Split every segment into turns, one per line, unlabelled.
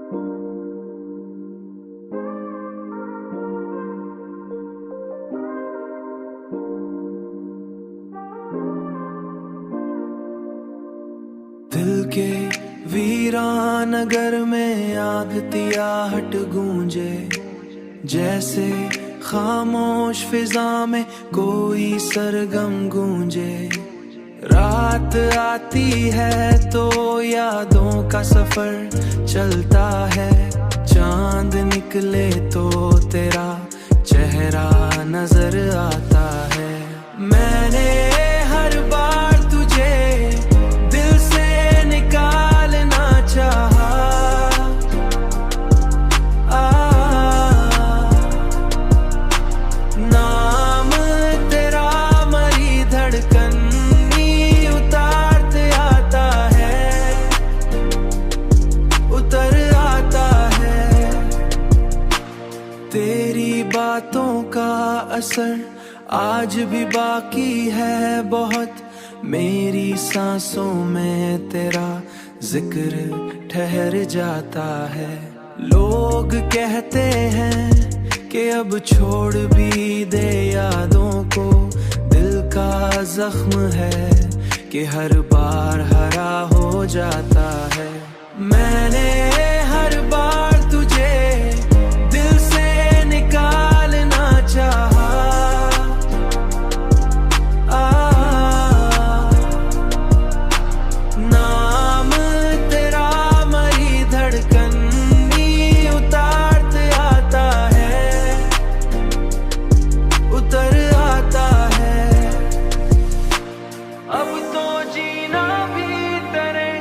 दिल के वीरान नगर में आगतियाहट गूंजे, जैसे खामोश फिजा में कोई सरगम गूंजे। रात आती है तो यादों का सफर चलता है, चांद निकले तो तेरा चेहरा नजर आता है। मैंने हर बार तुझे दिल से निकालना चाहा, नाम तेरा मरी धड़कन उतारते आता है, उतर आता है। तेरी बातों का असर आज भी बाकी है बहुत, मेरी सांसों में तेरा जिक्र ठहर जाता है। लोग कहते हैं कि अब छोड़ भी दे यादों को, दिल का जख्म है कि हर बार हरा हो जाता है। मैंने हर बार तुझे दिल से निकालना चाहा, नाम तेरा मरी धड़कन उतारते आता है, उतर आता है। अब तो जीना भी तेरे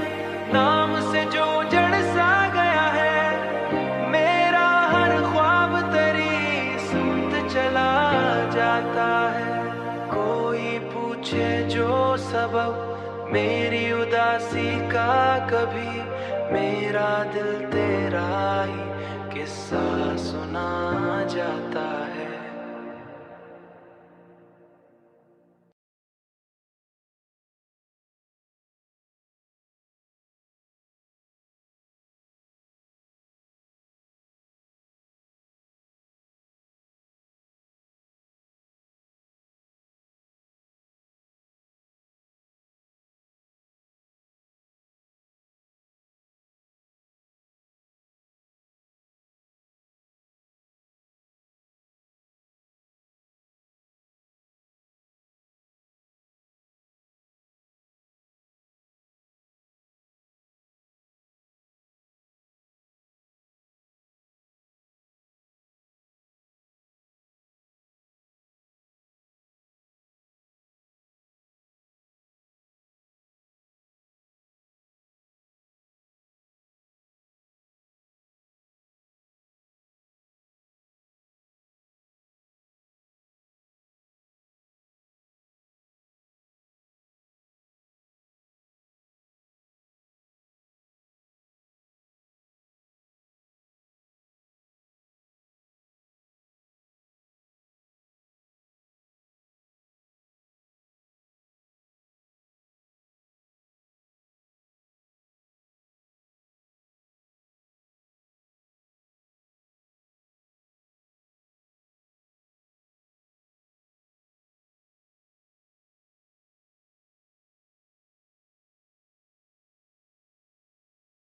नाम से जो जड़ सा गया है, मेरा हर ख्वाब तेरी सुनते चला जाता है। कोई पूछे जो सबब मेरी उदासी का, कभी मेरा दिल तेरा ही किस्सा सुना जाता है।